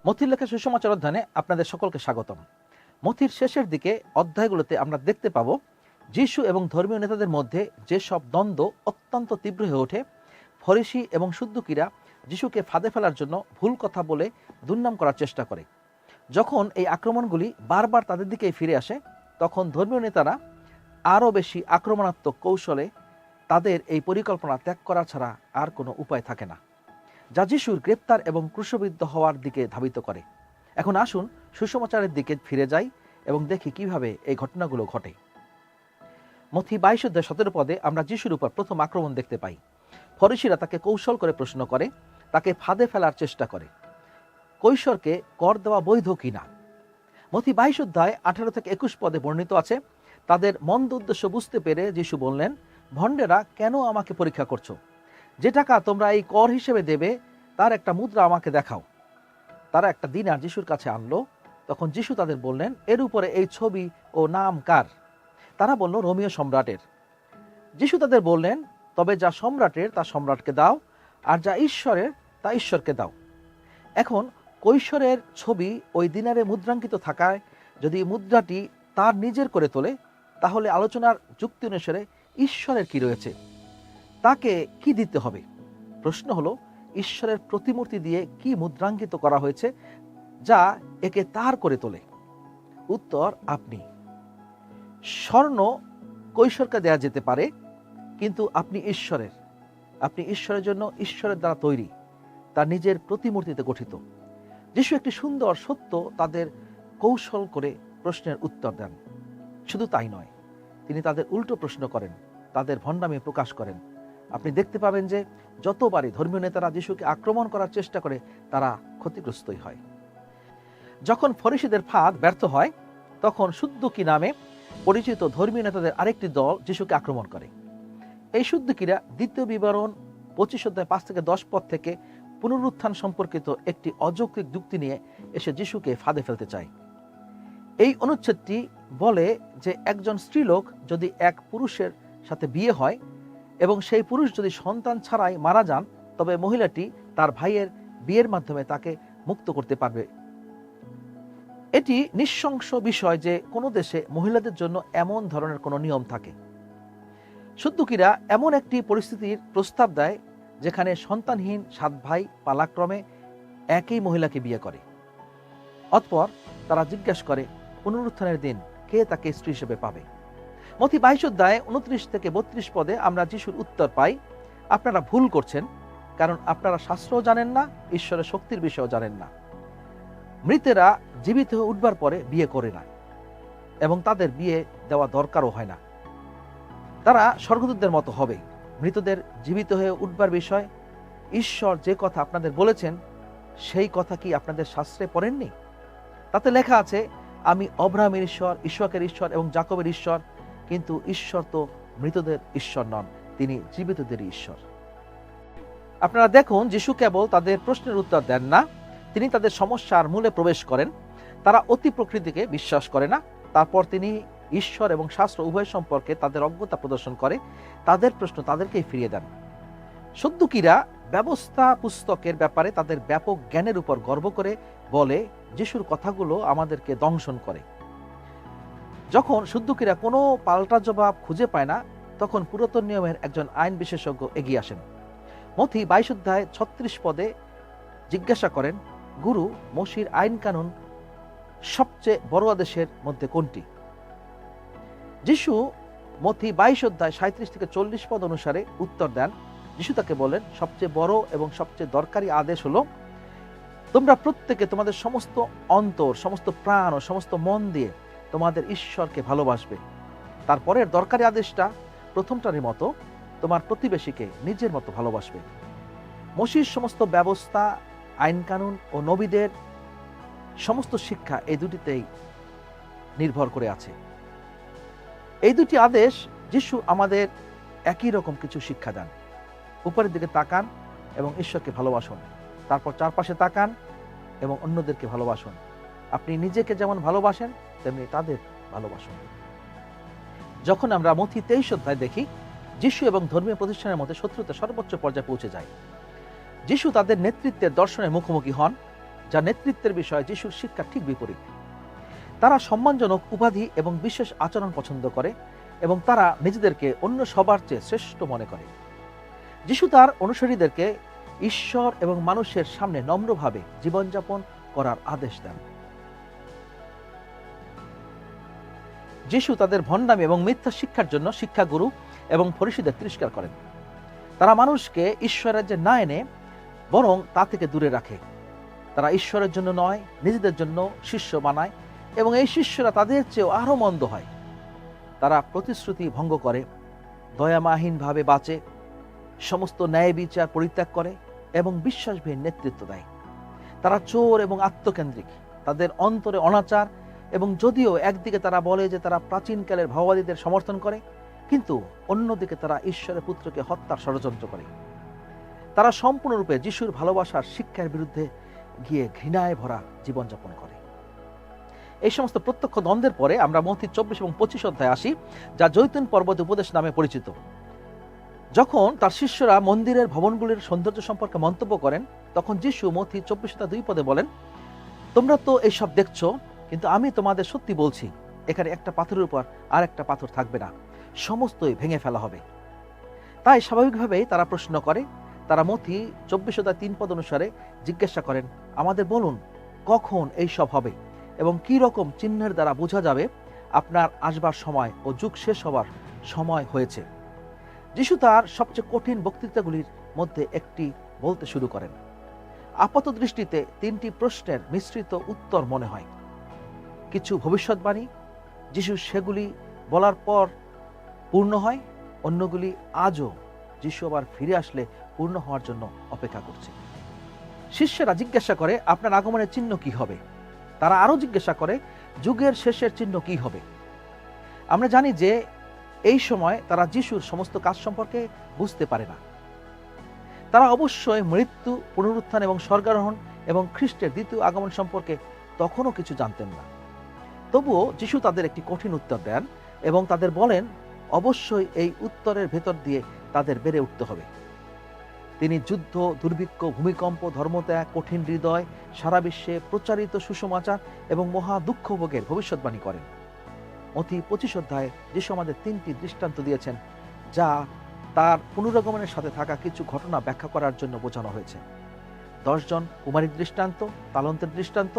মথির লেখা সুসমাচার অধ্যয়নে আপনাদের সকলকে স্বাগতম। মথির শেষের দিকে অধ্যায়গুলোতে আমরা দেখতে পাবো যিশু এবং ধর্মীয় নেতাদের মধ্যে যেসব দ্বন্দ্ব অত্যন্ত তীব্র হয়ে ওঠে। ফরিসি এবং সুদ্দুকিরা যিশুকে ফাঁদে ফেলার জন্য ভুল কথা বলে দুর্নাম করার চেষ্টা করে। যখন এই আক্রমণগুলি বারবার তাদের দিকেই ফিরে আসে, তখন ধর্মীয় নেতারা আরও বেশি আক্রমণাত্মক কৌশলে তাদের এই পরিকল্পনা ত্যাগ করা ছাড়া আর কোনো উপায় থাকে না, যা যিশুর গ্রেপ্তার এবং ক্রুশবিদ্ধ হওয়ার দিকে ধাবিত করে। এখন আসুন সুসমাচারের দিকে ফিরে যাই এবং দেখি কিভাবে এই ঘটনাগুলো ঘটে। মথি 22:17 পদে আমরা যিশুর উপর প্রথম আক্রমণ দেখতে পাই। ফরিসিরা তাকে কৌশল করে প্রশ্ন করে, তাকে ফাঁদে ফেলার চেষ্টা করে, কৈশোরকে কর দেওয়া বৈধ কিনা। মথি 22:18-21 পদে বর্ণিত আছে, তাদের মন্দ উদ্দেশ্য বুঝতে পেরে যিশু বললেন, ভণ্ডেরা, কেন আমাকে পরীক্ষা করছো? যে টাকা তোমরা এই কর হিসেবে দেবে তার একটা মুদ্রা আমাকে দেখাও। তারা একটা দিনার যিশুর কাছে আনলো। তখন যিশু তাদের বললেন, এর উপরে এই ছবি ও নাম কার? তারা বলল, রোমীয় সম্রাটের। যিশু তাদের বললেন, তবে যা সম্রাটের তা সম্রাটকে দাও, আর যা ঈশ্বরের তা ঈশ্বরকে দাও। এখন কৈশোরের ছবি ওই দিনারে মুদ্রাঙ্কিত থাকায় যদি মুদ্রাটি তার নিজের করে তোলে, তাহলে আলোচনার যুক্তি অনুসারে ঈশ্বরের কি রয়েছে, তাকে কি দিতে হবে? প্রশ্ন হলো, ঈশ্বরের প্রতিমূর্তি দিয়ে কি মুদ্রাঙ্কিত করা হয়েছে যা একে তার করে তোলে? উত্তর, আপনি। স্বর্ণ কৈশোরকে দেয়া যেতে পারে, কিন্তু আপনি ঈশ্বরের। আপনি ঈশ্বরের জন্য ঈশ্বরের দ্বারা তৈরি, তার নিজের প্রতিমূর্তিতে গঠিত। যিশু একটি সুন্দর সত্য তাদের কৌশল করে প্রশ্নের উত্তর দেন। শুধু তাই নয়, তিনি তাদের উল্টো প্রশ্ন করেন, তাদের ভণ্ডামি প্রকাশ করেন। আপনি দেখতে পাবেন যে যতবারই ধর্মীয় নেতারা যিশুকে আক্রমণ করার চেষ্টা করে, তারা ক্ষতিগ্রস্তই হয়। যখন ফরিসিদের ফাঁদ ব্যর্থ হয়, তখন সুদ্দুকি নামে পরিচিত ধর্মীয় নেতাদের আরেকটি দল যিশুকে আক্রমণ করে। এই সুদ্দুকিরা 2 বিবরণ 25:5-10 পদ থেকে পুনরুত্থান সম্পর্কিত একটি অযৌক্তিক যুক্তি নিয়ে এসে যিশুকে ফাঁদে ফেলতে চায়। এই অনুচ্ছেদটি বলে যে একজন স্ত্রীলোক যদি এক পুরুষের সাথে বিয়ে হয় এবং সেই পুরুষ যদি সন্তান ছাড়াই মারা যান, তবে মহিলাটি তার ভাইয়ের বিয়ের মাধ্যমে তাকে মুক্ত করতে পারবে। এটি নিঃশংস বিষয় যে কোনো দেশে মহিলাদের জন্য এমন ধরনের কোনো নিয়ম থাকে। সুদ্দুকিরা এমন একটি পরিস্থিতির প্রস্তাব দেয় যেখানে সন্তানহীন 7 ভাই পালাক্রমে একই মহিলাকে বিয়ে করে। অতঃপর তারা জিজ্ঞাসা করে, পুনরুত্থানের দিন কে তাকে স্ত্রী হিসেবে পাবে? মথি 22:29-32 পদে আমরা যিশুর উত্তর পাই, আপনারা ভুল করছেন, কারণ আপনারা শাস্ত্রও জানেন না, ঈশ্বরের শক্তির বিষয়েও জানেন না। মৃতেরা জীবিত হয়ে উঠবার পরে বিয়ে করে না, এবং তাদের বিয়ে দেওয়া দরকারও হয় না। তারা স্বর্গদূতদের মতো হবে। মৃতদের জীবিত হয়ে উঠবার বিষয় ঈশ্বর যে কথা আপনাদের বলেছেন, সেই কথা কি আপনাদের শাস্ত্রে পড়েননি? তাতে লেখা আছে, আমি অব্রাহামের ঈশ্বর, ইসহাকের ঈশ্বর এবং যাকবের ঈশ্বর। কিন্তু ঈশ্বর তো মৃতদের ঈশ্বর নন, তিনি জীবিতদেরই ঈশ্বর। আপনারা দেখুন, যিশু কেবল তাদের প্রশ্নের উত্তর দেন না, তিনি তাদের সমস্যার মূলে প্রবেশ করেন। তারা অতি প্রকৃতিকে বিশ্বাস করে না। তারপর তিনি ঈশ্বর এবং শাস্ত্র উভয় সম্পর্কে তাদের অজ্ঞতা প্রদর্শন করে তাদের প্রশ্ন তাদেরকেই ফিরিয়ে দেন। সদ্দুকিরা ব্যবস্থা পুস্তকের ব্যাপারে তাদের ব্যাপক জ্ঞানের উপর গর্ব করে বলে, যিশুর কথাগুলো আমাদেরকে দংশন করে। যখন সদ্দুকিরা কোনো পাল্টা জবাব খুঁজে পায় না, তখন পুরাতন নিয়মের একজন আইন বিশেষজ্ঞ এগিয়ে আসেন। মথি 22:36 পদে জিজ্ঞাসা করেন, গুরু, মোশির আইন কানুন সবচেয়ে বড় আদেশের মধ্যে কোনটি? যিশু মথি 22:37-40 পদ অনুসারে উত্তর দেন। যিশু তাকে বলেন, সবচেয়ে বড় এবং সবচেয়ে দরকারি আদেশ হলো, তোমরা প্রত্যেকে তোমাদের সমস্ত অন্তর, সমস্ত প্রাণ ও সমস্ত মন দিয়ে তোমাদের ঈশ্বরকে ভালোবাসবে। তারপরের দরকারি আদেশটা প্রথমটারই মতো, তোমার প্রতিবেশীকে নিজের মতো ভালোবাসবে। মসির সমস্ত ব্যবস্থা, আইন কানুন ও নবীদের সমস্ত শিক্ষা এই দুটিতেই নির্ভর করে আছে। এই দুটি আদেশ যিশু আমাদের একই রকম কিছু শিক্ষা দেন। উপরের দিকে তাকান এবং ঈশ্বরকে ভালোবাসুন। তারপর চারপাশে তাকান এবং অন্যদেরকে ভালোবাসুন। আপনি নিজেকে যেমন ভালোবাসেন, তেমনি তাদের ভালোবাসুন। যখন আমরা মথি 23 অধ্যায় দেখি, যিশু এবং ধর্মীয় প্রতিষ্ঠানের মধ্যে শত্রুতা সর্বোচ্চ পর্যায়ে পৌঁছে যায়। যিশু তাদের নেতৃত্বের দর্শনের মুখোমুখি হন। যা নেতৃত্বের বিষয়ে যিশুর শিক্ষা ঠিক বিপরীত। তারা সম্মানজনক উপাধি এবং বিশেষ আচরণ পছন্দ করে এবং তারা নিজেদেরকে অন্য সবার চেয়ে শ্রেষ্ঠ মনে করে। যিশু তার অনুসারীদেরকে ঈশ্বর এবং মানুষের সামনে নম্রভাবে জীবনযাপন করার আদেশ দেন। যিশু তাদের ভণ্ডামি এবং মিথ্যা শিক্ষার জন্য শিক্ষাগুরু এবং ফরিসীদের তিরস্কার করেন। তারা মানুষকে ঈশ্বর রাজ্যে না এনে বরং তা থেকে দূরে রাখে। তারা ঈশ্বরের জন্য নয়, নিজেদের জন্য শিষ্য বানায় এবং এই শিষ্যরা তাদের চেয়েও আরও মন্দ হয়। তারা প্রতিশ্রুতি ভঙ্গ করে, দয়ামাহীনভাবে বাঁচে, সমস্ত ন্যায় বিচার পরিত্যাগ করে এবং বিশ্বাসহীন নেতৃত্ব দেয়। তারা চোর এবং আত্মকেন্দ্রিক, তাদের অন্তরে অনাচার, এবং যদিও একদিকে তারা বলে যে তারা প্রাচীনকালের ভাওবাদীদের সমর্থন করে, কিন্তু অন্যদিকে তারা ঈশ্বরের পুত্রকে হত্যার ষড়যন্ত্র করে। তারা সম্পূর্ণরূপে যিশুর ভালোবাসার শিক্ষার বিরুদ্ধে গিয়ে ঘৃণায় ভরা জীবনযাপন করে। এই সমস্ত প্রত্যক্ষ দ্বন্দ্বের পরে আমরা মথি 24 এবং 25 অধ্যায়ে আসি, যা জৈতুন পর্বত উপদেশ নামে পরিচিত। যখন তার শিষ্যরা মন্দিরের ভবনগুলির সৌন্দর্য সম্পর্কে মন্তব্য করেন, তখন যিশু মথি 24:2 পদে বলেন, তোমরা তো এইসব দেখছো, কিন্তু আমি তোমাদের সত্যি বলছি, এখানে একটা পাথরের উপর আর একটা পাথর থাকবে না, সমস্তই ভেঙে ফেলা হবে। তাই স্বাভাবিকভাবেই তারা প্রশ্ন করে। তারা মথি 24:3 পদ অনুসারে জিজ্ঞাসা করেন, আমাদের বলুন কখন এই সব হবে এবং কি রকম চিহ্নের দ্বারা বোঝা যাবে আপনার আসবার সময় ও যুগ শেষ হবার সময় হয়েছে। যিশু তার সবচেয়ে কঠিন বক্তৃতাগুলির মধ্যে একটি বলতে শুরু করেন। আপাত দৃষ্টিতে 3টি প্রশ্নের মিশ্রিত উত্তর মনে হয়। কিছু ভবিষ্যৎবাণী, যিশু সেগুলি বলার পর পূর্ণ হয়, অন্যগুলি আজও যিশু আবার ফিরে আসলে পূর্ণ হওয়ার জন্য অপেক্ষা করছে। শিষ্যরা জিজ্ঞাসা করে, আপনার আগমনের চিহ্ন কি হবে? তারা আরও জিজ্ঞাসা করে, যুগের শেষের চিহ্ন কি হবে? আমরা জানি যে এই সময় তারা যিশুর সমস্ত কাজ সম্পর্কে বুঝতে পারে না। তারা অবশ্যই মৃত্যু, পুনরুত্থান এবং স্বর্গারোহণ এবং খ্রিস্টের দ্বিতীয় আগমন সম্পর্কে তখনও কিছু জানতেন না। তবুও যিশু তাদের একটি কঠিন উত্তর দেন এবং তাদের বলেন, অবশ্যই এই উত্তরের ভেতর দিয়ে তাদের বেড়ে উঠতে হবে। তিনি যুদ্ধ, দুর্ভিক্ষ, ভূমিকম্প, ধর্মত্যাগ, কঠিন হৃদয়, সারা বিশ্বে প্রচারিত সুসমাচার এবং মহা দুঃখভোগের ভবিষ্যৎবাণী করেন। মথি 25 অধ্যায়ে যিশু আমাদের 3টি দৃষ্টান্ত দিয়েছেন, যা তার পুনরাগমনের সাথে থাকা কিছু ঘটনা ব্যাখ্যা করার জন্য বোঝানো হয়েছে। 10 জন কুমারীর দৃষ্টান্ত, তালন্তের দৃষ্টান্ত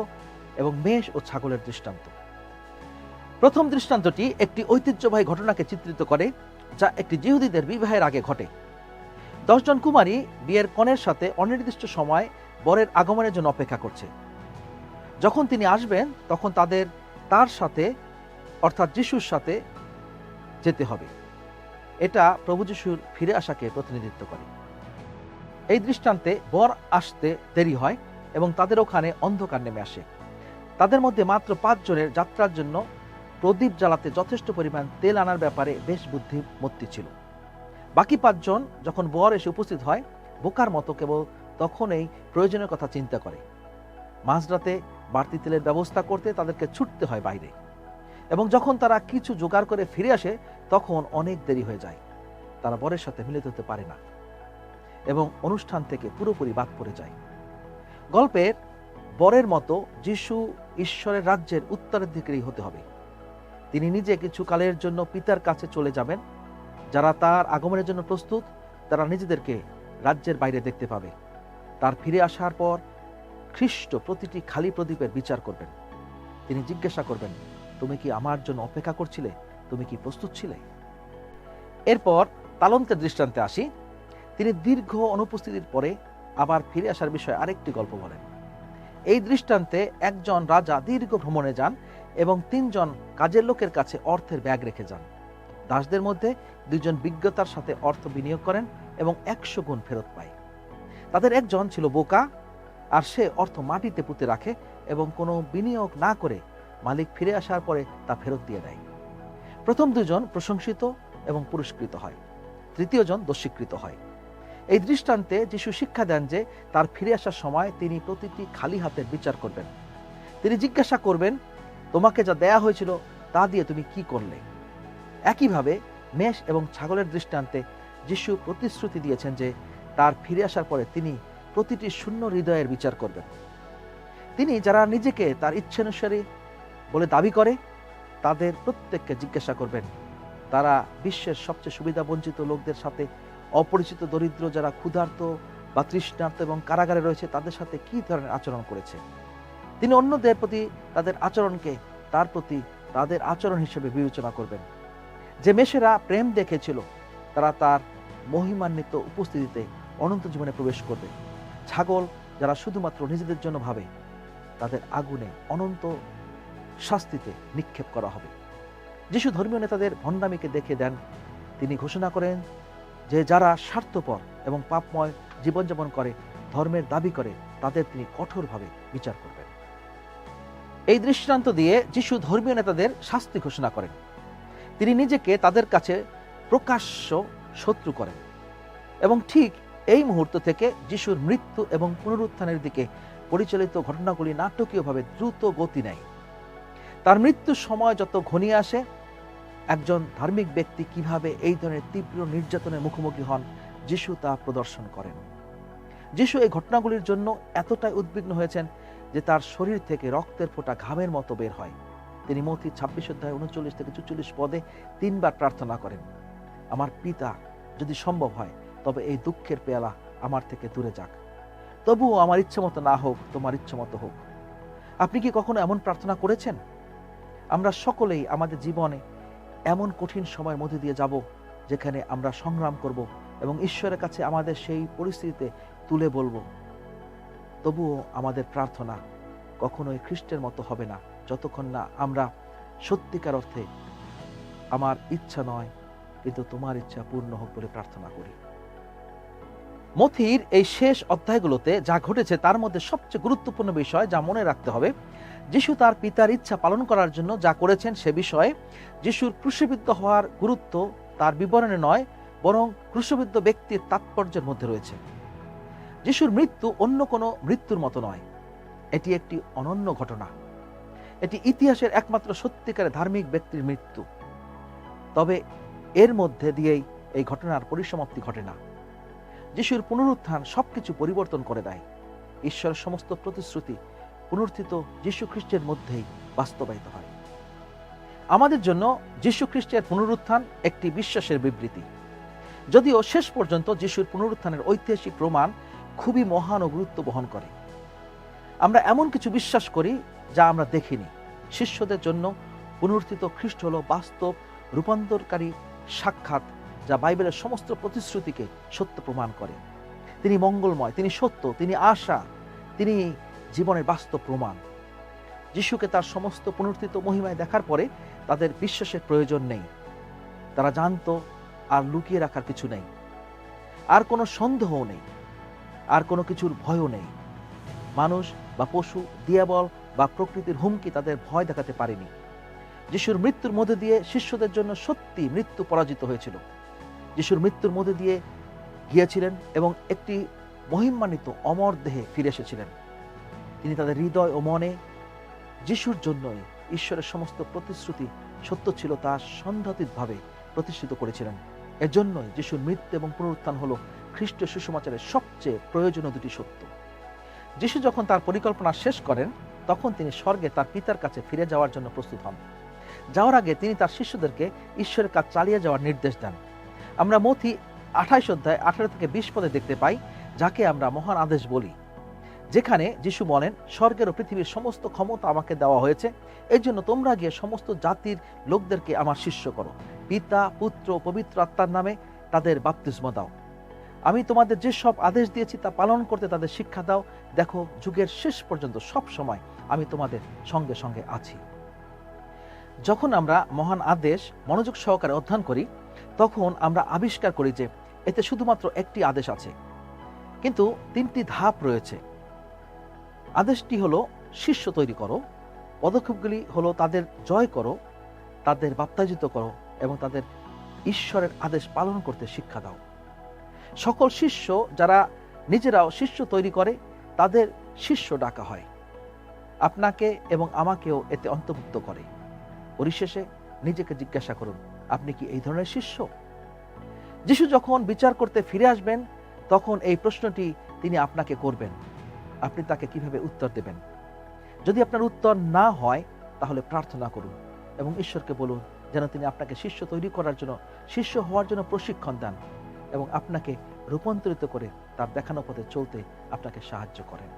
এবং মেষ ও ছাগলের দৃষ্টান্ত। প্রথম দৃষ্টান্তটি একটি ঐতিহ্যবাহী ঘটনাকে চিত্রিত করে, যা একটি যিহুদীদের বিবাহের আগে ঘটে। 10 জন কুমারী বিয়ের কনের সাথে অনির্দিষ্ট সময় বরের আগমনের জন্য অপেক্ষা করছে। যখন তিনি আসবেন, তখন তাদের তার সাথে অর্থাৎ যিশুর সাথে যেতে হবে। এটা প্রভু যিশুর ফিরে আসাকে প্রতিনিধিত্ব করে। এই দৃষ্টান্তে বর আসতে দেরি হয় এবং তাদের ওখানে অন্ধকার নেমে আসে। তাদের মধ্যে মাত্র 5 জনের যাত্রার জন্য প্রদীপ জ্বালাতে যথেষ্ট পরিমাণ তেল আনার ব্যাপারে বেশ বুদ্ধিমত্তি ছিল। বাকি 5 জন যখন বর এসে উপস্থিত হয়, বোকার মতো কেবল তখনই প্রয়োজনের কথা চিন্তা করে। মাঝরাতে বাড়তি তেলের ব্যবস্থা করতে তাদেরকে ছুটতে হয় বাইরে, এবং যখন তারা কিছু জোগাড় করে ফিরে আসে, তখন অনেক দেরি হয়ে যায়। তারা বরের সাথে মিলিত হতে পারে না এবং অনুষ্ঠান থেকে পুরোপুরি বাদ পড়ে যায়। গল্পের বরের মতো যিশু ঈশ্বরের রাজ্যের উত্তরাধিকারী হতে হবে। তিনি নিজে কিছু কালের জন্য পিতার কাছে চলে যাবেন। যারা তার আগমনের জন্য প্রস্তুত, তারা নিজেদেরকে রাজ্যের বাইরে দেখতে পাবে। তার ফিরে আসার পর খ্রিস্ট প্রতিটি খালি প্রদীপের বিচার করবেন। তিনি জিজ্ঞাসা করবেন, তুমি কি আমার জন্য অপেক্ষা করছিলে? তুমি কি প্রস্তুত ছিলে? এরপর তালন্তের দৃষ্টান্তে আসি। তিনি দীর্ঘ অনুপস্থিতির পরে আবার ফিরে আসার বিষয়ে আরেকটি গল্প বলেন। এই দৃষ্টান্তে একজন রাজা দীর্ঘ ভ্রমণে যান এবং 3 জন কাজের লোকের কাছে অর্থের ব্যাগ রেখে যান। দাসদের মধ্যে 2 জন বিজ্ঞতার সাথে অর্থ বিনিয়োগ করেন এবং 100 গুণ ফেরত পায়। তাদের একজন ছিল বোকা, আর সে অর্থ মাটিতে পুঁতে রাখে এবং কোনো বিনিয়োগ না করে মালিক ফিরে আসার পরে তা ফেরত দিয়ে দেয়। প্রথম 2 জন প্রশংসিত এবং পুরস্কৃত হয়, তৃতীয় জন দোষীকৃত হয়। এই দৃষ্টান্তে যিশু শিক্ষা দেন যে তার ফিরে আসার সময় তিনি প্রতিটি খালি হাতের বিচার করবেন। তিনি জিজ্ঞাসা করবেন, তোমাকে যা দেয়া হয়েছিল তা দিয়ে তুমি কি করলে? একইভাবে মেষ এবং ছাগলের দৃষ্টান্তে যিশু প্রতিশ্রুতি দিয়েছেন যে তার ফিরে আসার পরে তিনি প্রতিটি শূন্য হৃদয়ের বিচার করবেন। তিনি যারা নিজেকে তার ইচ্ছানুসারী বলে দাবি করে তাদের প্রত্যেককে জিজ্ঞাসা করবেন, তারা বিশ্বের সবচেয়ে সুবিধা বঞ্চিত লোকদের সাথে, অপরিচিত দরিদ্র যারা ক্ষুধার্ত বা তৃষ্ণার্ত এবং কারাগারে রয়েছে তাদের সাথে কি ধরনের আচরণ করেছে। তিনি অন্যদের প্রতি তাদের আচরণকে তার প্রতি তাদের আচরণ হিসেবে বিবেচনা করবেন। যে মেষেরা প্রেম দেখেছিল তারা তার মহিমান্বিত উপস্থিতিতে অনন্ত জীবনে প্রবেশ করবে। ছাগল যারা শুধুমাত্র নিজেদের জন্য ভাবে তাদের আগুনে অনন্ত শাস্তিতে নিক্ষেপ করা হবে। যিশু ধর্মীয় নেতাদের ভণ্ডামিকে দেখে দেন। তিনি ঘোষণা করেন যে যারা স্বার্থপর এবং পাপময় জীবনযাপন করে, ধর্মের দাবি করে, তাদের তিনি কঠোরভাবে বিচার করবেন। এই দৃষ্টান্ত দিয়ে যিশু ধর্মীয় নেতাদের শাস্তি ঘোষণা করেন। তিনি নিজেকে তাদের কাছে প্রকাশ্য শত্রু করেন এবং ঠিক এই মুহূর্ত থেকে যিশুর মৃত্যু এবং পুনরুত্থানের দিকে পরিচালিত ঘটনাগুলি নাটকীয়ভাবে দ্রুত গতি নেয়। তার মৃত্যুর সময় যত ঘনিয়ে আসে, একজন ধার্মিক ব্যক্তি কিভাবে এই ধরনের তীব্র নির্যাতনের মুখোমুখি হন যিশু তা প্রদর্শন করেন। যিশু এই ঘটনাগুলির জন্য এতটাই উদ্বিগ্ন হয়েছেন যে তার শরীর থেকে রক্তের ফোঁটা ঘামের মতো বের হয়। তিনি মথি 26:39-44 পদে 3 বার প্রার্থনা করেন, আমার পিতা, যদি সম্ভব হয় তবে এই দুঃখের পেয়ালা আমার থেকে দূরে যাক, তবুও আমার ইচ্ছে মতো না হোক, তোমার ইচ্ছে মতো হোক। আপনি কি কখনো এমন প্রার্থনা করেছেন? আমরা সকলেই আমাদের জীবনে এমন কঠিন সময়ের মধ্যে দিয়ে যাব যেখানে আমরা সংগ্রাম করব এবং ঈশ্বরের কাছে আমাদের সেই পরিস্থিতিতে তুলে বলবো। তবুও আমাদের প্রার্থনা কখনোই খ্রিস্টের মতো হবে না যতক্ষণ না আমরা সত্যিকার অর্থে আমার ইচ্ছা নয় কিন্তু তোমার ইচ্ছা পূর্ণ হোক বলে প্রার্থনা করি। মথির এই শেষ অধ্যায়গুলোতে যা ঘটেছে তার মধ্যে সবচেয়ে গুরুত্বপূর্ণ বিষয় যা মনে রাখতে হবে, যিশু তার পিতার ইচ্ছা পালন করার জন্য যা করেছেন সে বিষয়ে যিশুর ক্রুশবিদ্ধ হওয়ার গুরুত্ব তার বিবরণে নয় বরং ক্রুশবিদ্ধ ব্যক্তির তাৎপর্যের মধ্যে রয়েছে। যিশুর মৃত্যু অন্য কোনো মৃত্যুর মতো নয়, এটি একটি অনন্য ঘটনা। এটি ইতিহাসের একমাত্র সত্যিকারের ধার্মিক ব্যক্তির মৃত্যু। তবে এর মধ্যে দিয়েই এই ঘটনার পরিসমাপ্তি ঘটে না। যিশুর পুনরুত্থান সবকিছু পরিবর্তন করে দেয়। ঈশ্বরের সমস্ত প্রতিশ্রুতি পুনরুত্থিত যীশু খ্রিস্টের মধ্যেই বাস্তবায়িত হয়। আমাদের জন্য যীশু খ্রিস্টের পুনরুত্থান একটি বিশ্বাসের বিবৃতি। যদিও শেষ পর্যন্ত যিশুর পুনরুত্থানের ঐতিহাসিক প্রমাণ খুবই মহান ও গুরুত্ব বহন করে। আমরা এমন কিছু বিশ্বাস করি যা আমরা দেখিনি। শিষ্যদের জন্য পুনরুত্থিত খ্রিস্ট হলো বাস্তব রূপান্তরকারী সাক্ষাৎ যা বাইবেলের সমস্ত প্রতিশ্রুতিকে সত্য প্রমাণ করে। তিনি মঙ্গলময়, তিনি সত্য, তিনি আশা, তিনি জীবনের বাস্তব প্রমাণ। যিশুকে তার সমস্ত পুনরুত্থিত মহিমায় দেখার পরে তাদের বিশ্বাসের প্রয়োজন নেই। তারা জানতো আর লুকিয়ে রাখার কিছু নেই, আর কোনো সন্দেহও নেই, আর কোনো কিছুর ভয়ও নেই। মানুষ বা পশু, দিয়াবল বা প্রকৃতির হুমকি তাদের ভয় দেখাতে পারেনি। যিশুর মৃত্যুর মধ্যে দিয়ে শিষ্যদের জন্য সত্যি মৃত্যু পরাজিত হয়েছিল। যিশুর মৃত্যুর মধ্যে দিয়ে গিয়েছিলেন এবং একটি মহিমান্বিত অমর দেহে ফিরে এসেছিলেন। তিনি তাদের হৃদয় ও মনে যিশুর জন্যই ঈশ্বরের সমস্ত প্রতিশ্রুতি সত্য ছিল তা সন্দেহাতীতভাবে প্রতিষ্ঠিত করেছিলেন। এজন্যই যিশুর মৃত্যু এবং পুনরুত্থান হলো খ্রিস্টীয় সুসমাচারের সবচেয়ে প্রয়োজনীয় দুটি সত্য। যিশু যখন তার পরিকল্পনা শেষ করেন তখন তিনি স্বর্গে তার পিতার কাছে ফিরে যাওয়ার জন্য প্রস্তুত হন। যাওয়ার আগে তিনি তার শিষ্যদেরকে ঈশ্বরের কাজ চালিয়ে যাওয়ার নির্দেশ দেন। আমরা মথি 28:18-20 পদে দেখতে পাই, যাকে আমরা মহান আদেশ বলি, যেখানে যিশু বলেন, স্বর্গের ও পৃথিবীর সমস্ত ক্ষমতা আমাকে দেওয়া হয়েছে, এই জন্য তোমরা গিয়ে সমস্ত জাতির লোকদেরকে আমার শিষ্য করো, পিতা, পুত্র ও পবিত্র আত্মার নামে তাদের বাপ্তিস্ম দাও। আমি তোমাদের যে সব আদেশ দিয়েছি তা পালন করতে তাদের শিক্ষা দাও। দেখো, যুগের শেষ পর্যন্ত সব সময় আমি তোমাদের সঙ্গে সঙ্গে আছি। যখন আমরা মহান আদেশ মনোযোগ সহকারে অধ্যয়ন করি তখন আমরা আবিষ্কার করি যে এতে শুধুমাত্র একটি আদেশ আছে, কিন্তু 3টি ধাপ রয়েছে। আদেশটি হলো শিষ্য তৈরি করো, পদক্ষেপগুলি হলো তাদের জয় করো, তাদের বাপ্তায়িত করো এবং তাদের ঈশ্বরের আদেশ পালন করতে শিক্ষা দাও। সকল শিষ্য যারা নিজেরাও শিষ্য তৈরি করে তাদের শিষ্য ডাকা হয়। আপনাকে এবং আমাকেও এতে অন্তর্ভুক্ত করে। পরিশেষে নিজেকে জিজ্ঞাসা করুন, আপনি কি এই ধরনের শিষ্য? যিশু যখন বিচার করতে ফিরে আসবেন তখন এই প্রশ্নটি তিনি আপনাকে করবেন। আপনি তাকে কিভাবে উত্তর দেবেন? যদি আপনার উত্তর না হয় তাহলে প্রার্থনা করুন এবং ঈশ্বরকে বলুন যেন তিনি আপনাকে শিষ্য তৈরি করার জন্য, শিষ্য হওয়ার জন্য প্রশিক্ষণ দেন এবং আপনাকে রূপান্তরিত করে তার দেখানো পথে চলতে আপনাকে সাহায্য করেন।